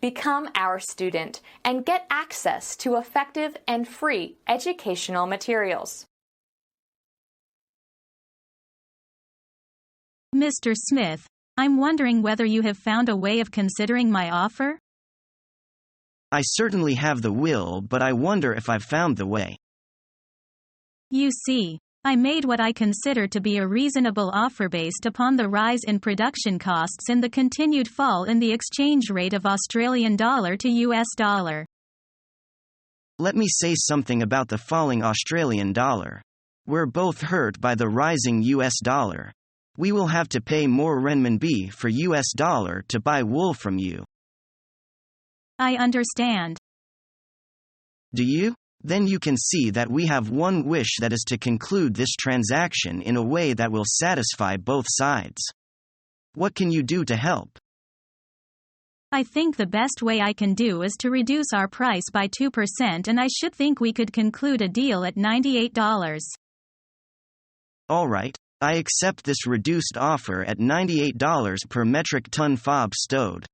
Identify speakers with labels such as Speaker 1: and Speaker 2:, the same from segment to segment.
Speaker 1: Become our student and get access to effective and free educational materials.
Speaker 2: Mr. Smith, I'm wondering whether you have found a way of considering my offer?
Speaker 3: I certainly have the will, but I wonder if I've found the way.
Speaker 2: You see, I made what I consider to be a reasonable offer based upon the rise in production costs and the continued fall in the exchange rate of Australian dollar to US dollar.
Speaker 3: Let me say something about the falling Australian dollar. We're both hurt by the rising US dollar. We will have to pay more renminbi for US dollar to buy wool from you.
Speaker 2: I understand.
Speaker 3: Do you? Then you can see that we have one wish, that is to conclude this transaction in a way that will satisfy both sides. What can you do to help?
Speaker 2: I think the best way I can do is to reduce our price by 2%, and I should think we could conclude a deal at $98.
Speaker 3: All right, I accept this reduced offer at $98 per metric ton fob stowed.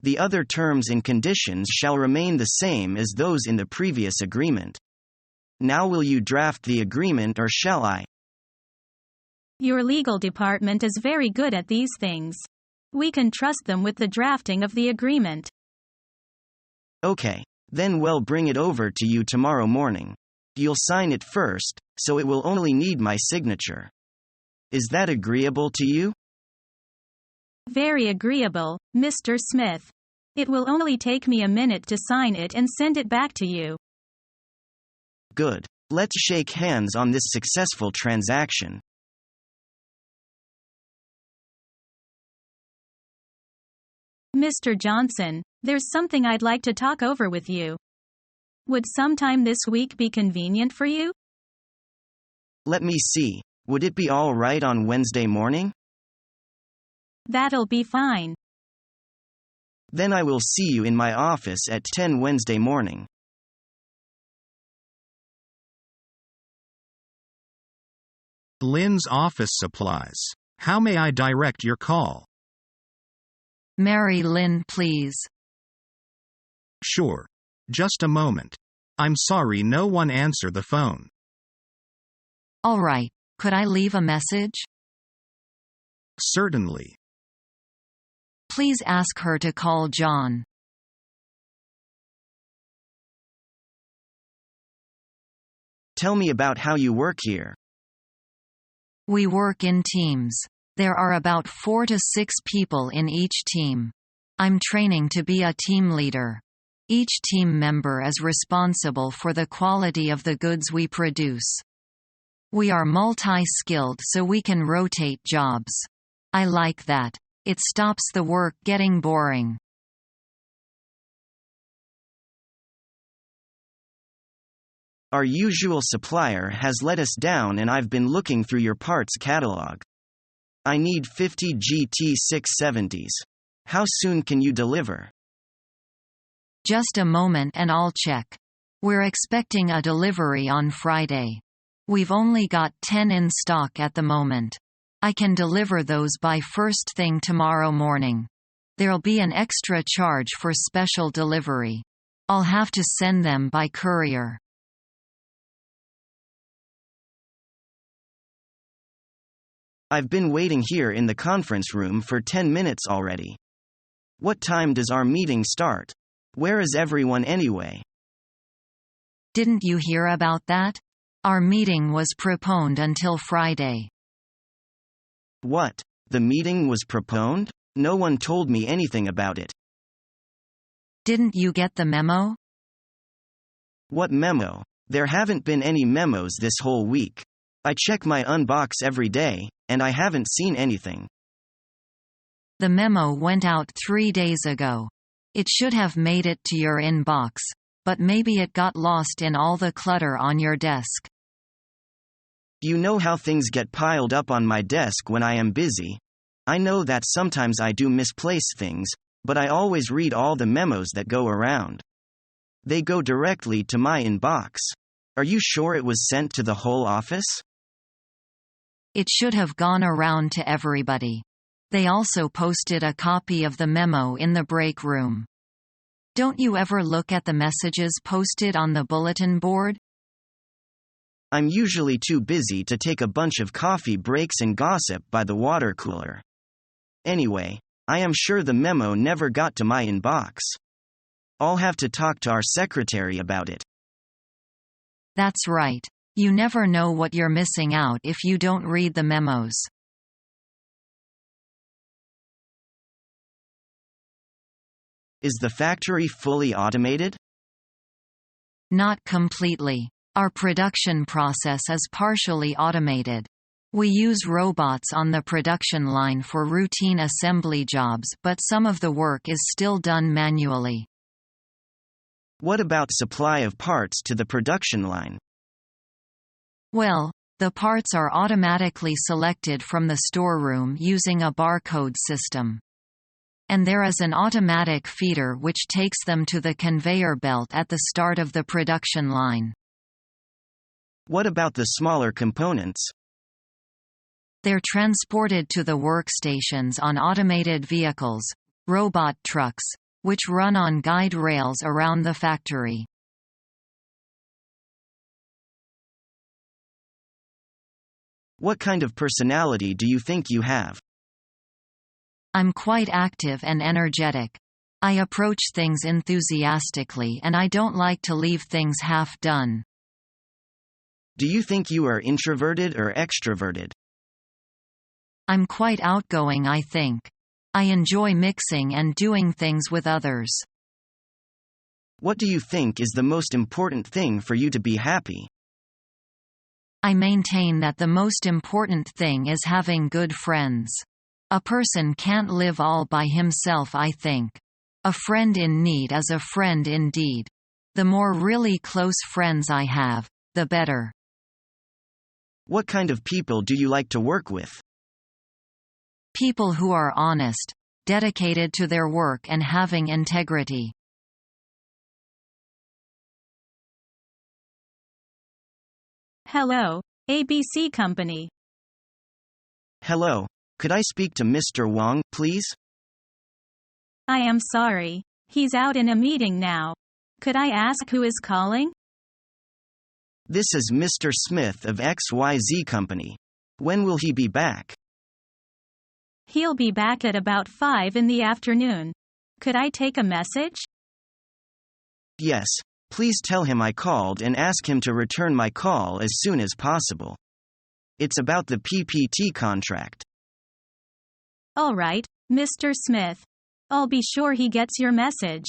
Speaker 3: The other terms and conditions shall remain the same as those in the previous agreement. Now will you draft the agreement, or shall I?
Speaker 2: Your legal department is very good at these things. We can trust them with the drafting of the agreement.
Speaker 3: Okay, then we'll bring it over to you tomorrow morning. You'll sign it first, so it will only need my signature. Is that agreeable to you?
Speaker 2: Very agreeable, Mr. Smith. It will only take me a minute to sign it and send it back to you.
Speaker 3: Good. Let's shake hands on this successful transaction.
Speaker 2: Mr. Johnson, there's something I'd like to talk over with you. Would sometime this week be convenient for you?
Speaker 3: Let me see. Would it be all right on Wednesday morning?
Speaker 2: That'll be fine.
Speaker 3: Then I will see you in my office at 10 Wednesday morning.
Speaker 4: Lynn's Office Supplies. How may I direct your call?
Speaker 5: Mary Lynn, please.
Speaker 4: Sure. Just a moment. I'm sorry, no one answered the phone.
Speaker 5: All right. Could I leave a message?
Speaker 4: Certainly.
Speaker 5: Please ask her to call John.
Speaker 3: Tell me about how you work here.
Speaker 5: We work in teams. There are about 4 to 6 people in each team. I'm training to be a team leader. Each team member is responsible for the quality of the goods we produce. We are multi-skilled, so we can rotate jobs. I like that. It stops the work getting boring.
Speaker 3: Our usual supplier has let us down, and I've been looking through your parts catalog. I need 50 GT670s. How soon can you deliver?
Speaker 5: Just a moment and I'll check. We're expecting a delivery on Friday. We've only got 10 in stock at the moment. I can deliver those by first thing tomorrow morning. There'll be an extra charge for special delivery. I'll have to send them by courier.
Speaker 3: I've been waiting here in the conference room for 10 minutes already. What time does our meeting start? Where is everyone anyway?
Speaker 5: Didn't you hear about that? Our meeting was postponed until Friday.
Speaker 3: What? The meeting was postponed? No one told me anything about it.
Speaker 5: Didn't you get the memo?
Speaker 3: What memo? There haven't been any memos this whole week. I check my unbox every day, and I haven't seen anything.
Speaker 5: The memo went out 3 days ago. It should have made it to your inbox, but maybe it got lost in all the clutter on your desk.
Speaker 3: You know how things get piled up on my desk when I am busy. I know that sometimes I do misplace things, but I always read all the memos that go around. They go directly to my inbox. Are you sure it was sent to the whole office?
Speaker 5: It should have gone around to everybody. They also posted a copy of the memo in the break room. Don't you ever look at the messages posted on the bulletin board?
Speaker 3: I'm usually too busy to take a bunch of coffee breaks and gossip by the water cooler. Anyway, I am sure the memo never got to my inbox. I'll have to talk to our secretary about it.
Speaker 5: That's right. You never know what you're missing out if you don't read the memos.
Speaker 3: Is the factory fully automated?
Speaker 5: Not completely. Our production process is partially automated. We use robots on the production line for routine assembly jobs, but some of the work is still done manually.
Speaker 3: What about supply of parts to the production line?
Speaker 5: Well, the parts are automatically selected from the storeroom using a barcode system. And there is an automatic feeder which takes them to the conveyor belt at the start of the production line.
Speaker 3: What about the smaller components?
Speaker 5: They're transported to the workstations on automated vehicles, robot trucks, which run on guide rails around the factory.
Speaker 3: What kind of personality do you think you have?
Speaker 5: I'm quite active and energetic. I approach things enthusiastically and I don't like to leave things half done.
Speaker 3: Do you think you are introverted or extroverted?
Speaker 5: I'm quite outgoing, I think. I enjoy mixing and doing things with others.
Speaker 3: What do you think is the most important thing for you to be happy?
Speaker 5: I maintain that the most important thing is having good friends. A person can't live all by himself, I think. A friend in need is a friend indeed. The more really close friends I have, the better.
Speaker 3: What kind of people do you like to work with?
Speaker 5: People who are honest, dedicated to their work and having integrity.
Speaker 2: Hello, ABC Company.
Speaker 3: Hello, could I speak to Mr. Wong, please?
Speaker 2: I am sorry. He's out in a meeting now. Could I ask who is calling?
Speaker 3: This is Mr. Smith of XYZ Company. When will he be back?
Speaker 2: He'll be back at about 5 in the afternoon. Could I take a message?
Speaker 3: Yes, please tell him I called and ask him to return my call as soon as possible. It's about the PPT contract.
Speaker 2: All right, Mr. Smith. I'll be sure he gets your message.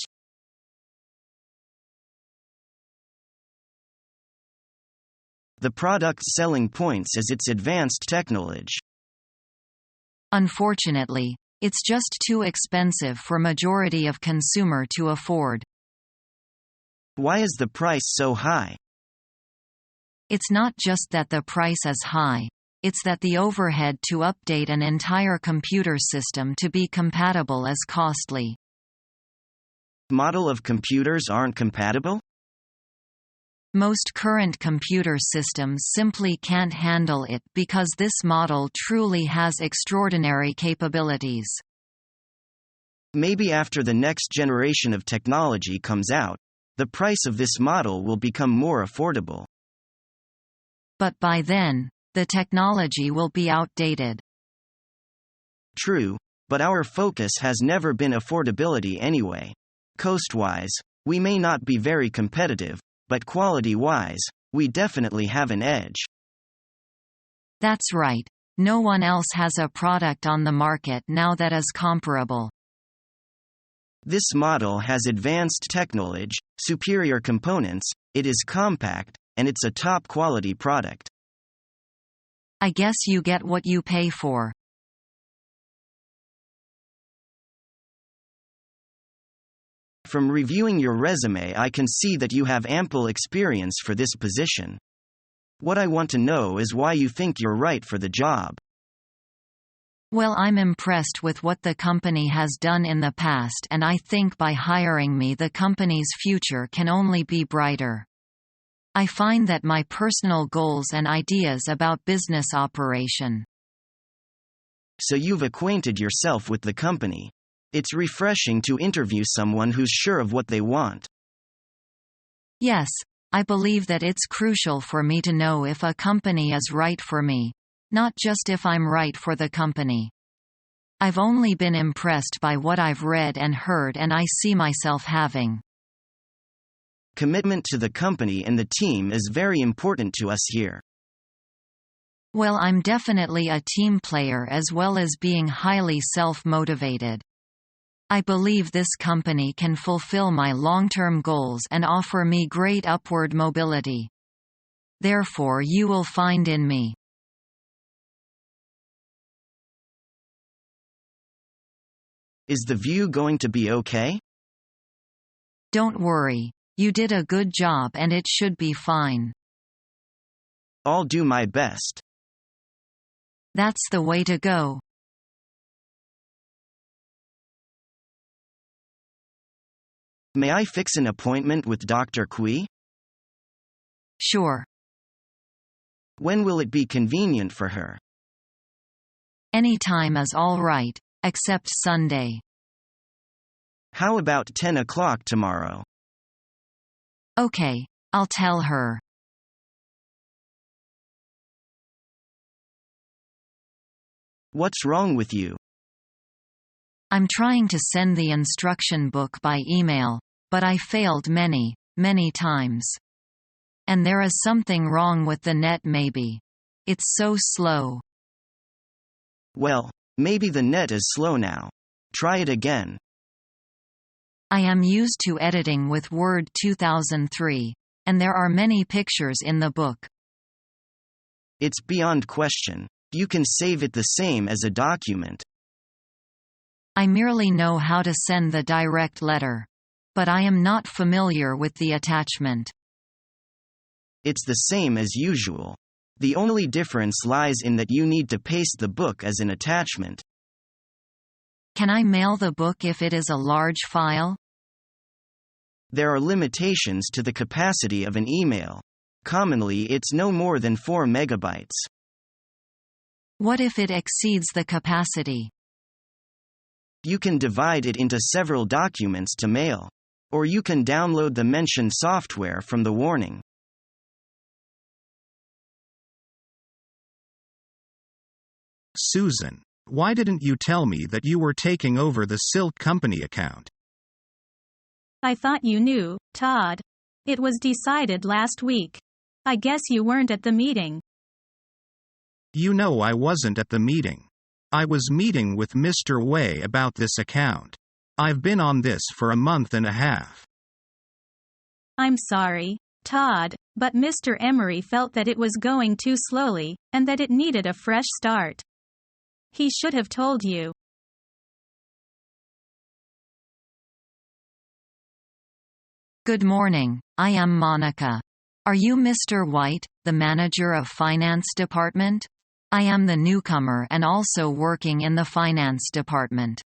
Speaker 3: The product's selling points is its advanced technology.
Speaker 5: Unfortunately, it's just too expensive for majority of consumer to afford.
Speaker 3: Why is the price so high?
Speaker 5: It's not just that the price is high, it's that the overhead to update an entire computer system to be compatible is costly.
Speaker 3: Model of computers aren't compatible?
Speaker 5: Most current computer systems simply can't handle it because this model truly has extraordinary capabilities.
Speaker 3: Maybe after the next generation of technology comes out, the price of this model will become more affordable.
Speaker 5: But by then, the technology will be outdated.
Speaker 3: True, but our focus has never been affordability anyway. Cost-wise, we may not be very competitive, but quality-wise, we definitely have an edge.
Speaker 5: That's right. No one else has a product on the market now that is comparable.
Speaker 3: This model has advanced technology, superior components, it is compact, and it's a top-quality product.
Speaker 5: I guess you get what you pay for.
Speaker 3: From reviewing your resume, I can see that you have ample experience for this position. What I want to know is why you think you're right for the job.
Speaker 5: Well, I'm impressed with what the company has done in the past, and I think by hiring me the company's future can only be brighter. I find that my personal goals and ideas about business operation.
Speaker 3: So you've acquainted yourself with the company. It's refreshing to interview someone who's sure of what they want.
Speaker 5: Yes, I believe that it's crucial for me to know if a company is right for me, not just if I'm right for the company. I've only been impressed by what I've read and heard, and I see myself having.
Speaker 3: Commitment to the company and the team is very important to us here.
Speaker 5: Well, I'm definitely a team player as well as being highly self-motivated. I believe this company can fulfill my long-term goals and offer me great upward mobility. Therefore, you will find in me.
Speaker 3: Is the view going to be okay?
Speaker 5: Don't worry. You did a good job and it should be fine.
Speaker 3: I'll do my best.
Speaker 5: That's the way to go.
Speaker 3: May I fix an appointment with Dr. Kui?
Speaker 5: Sure.
Speaker 3: When will it be convenient for her?
Speaker 5: Any time is all right, except Sunday.
Speaker 3: How about 10 o'clock tomorrow?
Speaker 5: Okay, I'll tell her.
Speaker 3: What's wrong with you?
Speaker 5: I'm trying to send the instruction book by email, but I failed many, many times. And there is something wrong with the net maybe. It's so slow.
Speaker 3: Well, maybe the net is slow now. Try it again.
Speaker 5: I am used to editing with Word 2003, and there are many pictures in the book.
Speaker 3: It's beyond question. You can save it the same as a document.
Speaker 5: I merely know how to send the direct letter. But I am not familiar with the attachment.
Speaker 3: It's the same as usual. The only difference lies in that you need to paste the book as an attachment.
Speaker 5: Can I mail the book if it is a large file?
Speaker 3: There are limitations to the capacity of an email. Commonly, it's no more than 4 megabytes.
Speaker 5: What if it exceeds the capacity?
Speaker 3: You can divide it into several documents to mail. Or you can download the mentioned software from the warning.
Speaker 4: Susan, why didn't you tell me that you were taking over the Silk Company account?
Speaker 2: I thought you knew, Todd. It was decided last week. I guess you weren't at the meeting.
Speaker 4: You know I wasn't at the meeting. I was meeting with Mr. Wei about this account. I've been on this for a month and a half.
Speaker 2: I'm sorry, Todd, but Mr. Emery felt that it was going too slowly, and that it needed a fresh start. He should have told you.
Speaker 5: Good morning, I am Monica. Are you Mr. White, the manager of finance department? I am the newcomer and also working in the finance department.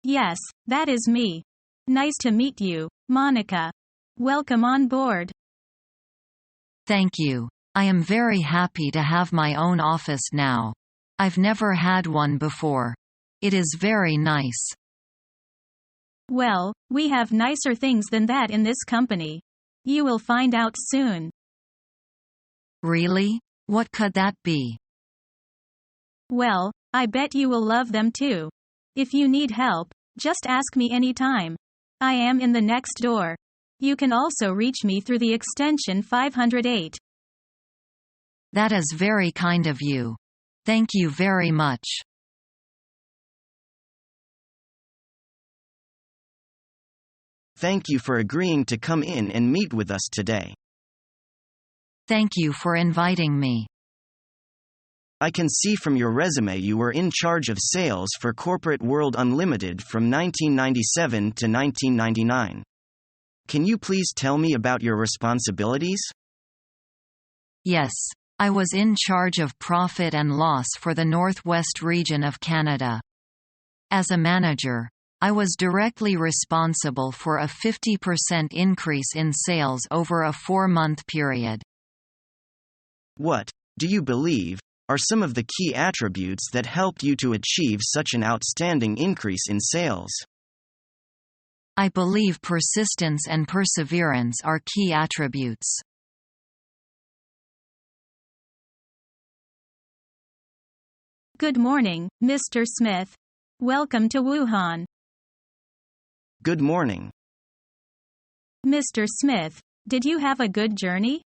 Speaker 2: Yes, that is me. Nice to meet you, Monica. Welcome on board.
Speaker 5: Thank you. I am very happy to have my own office now. I've never had one before. It is very nice.
Speaker 2: Well, we have nicer things than that in this company. You will find out soon.
Speaker 5: Really? What could that be?
Speaker 2: Well, I bet you will love them too. If you need help, just ask me anytime. I am in the next door. You can also reach me through the extension 508.
Speaker 5: That is very kind of you. Thank you very much.
Speaker 3: Thank you for agreeing to come in and meet with us today.
Speaker 5: Thank you for inviting me.
Speaker 3: I can see from your resume you were in charge of sales for Corporate World Unlimited from 1997 to 1999. Can you please tell me about your responsibilities?
Speaker 5: Yes, I was in charge of profit and loss for the Northwest region of Canada. As a manager, I was directly responsible for a 50% increase in sales over a 4-month period.
Speaker 3: What, do you believe, are some of the key attributes that helped you to achieve such an outstanding increase in sales?
Speaker 5: I believe persistence and perseverance are key attributes.
Speaker 2: Good morning, Mr. Smith. Welcome to Wuhan.
Speaker 3: Good morning.
Speaker 2: Mr. Smith, did you have a good journey?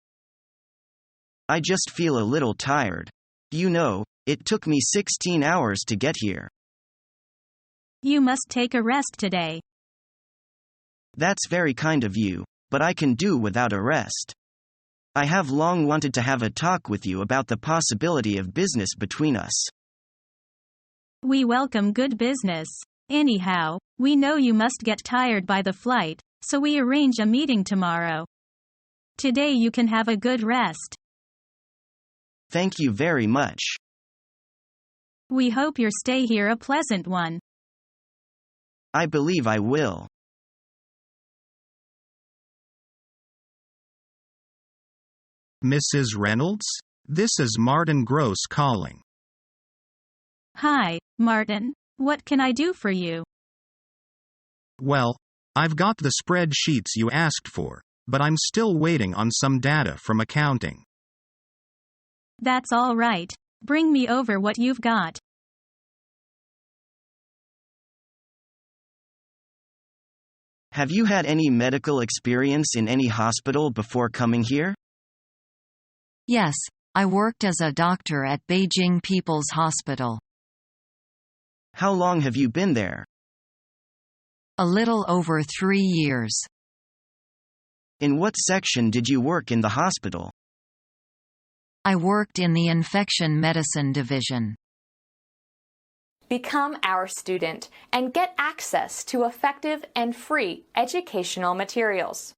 Speaker 3: I just feel a little tired. You know, it took me 16 hours to get here.
Speaker 2: You must take a rest today.
Speaker 3: That's very kind of you, but I can do without a rest. I have long wanted to have a talk with you about the possibility of business between us.
Speaker 2: We welcome good business. Anyhow, we know you must get tired by the flight, so we arrange a meeting tomorrow. Today you can have a good rest.
Speaker 3: Thank you very much.
Speaker 2: We hope your stay here a pleasant one.
Speaker 3: I believe I will.
Speaker 4: Mrs. Reynolds? This is Martin Gross calling.
Speaker 2: Hi, Martin. What can I do for you?
Speaker 4: Well, I've got the spreadsheets you asked for, but I'm still waiting on some data from accounting.
Speaker 2: That's all right. Bring me over what you've got.
Speaker 3: Have you had any medical experience in any hospital before coming here?
Speaker 5: Yes, I worked as a doctor at Beijing People's Hospital.
Speaker 3: How long have you been there?
Speaker 5: A little over 3 years.
Speaker 3: In what section did you work in the hospital?
Speaker 5: I worked in the infection medicine division.
Speaker 1: Become our student and get access to effective and free educational materials.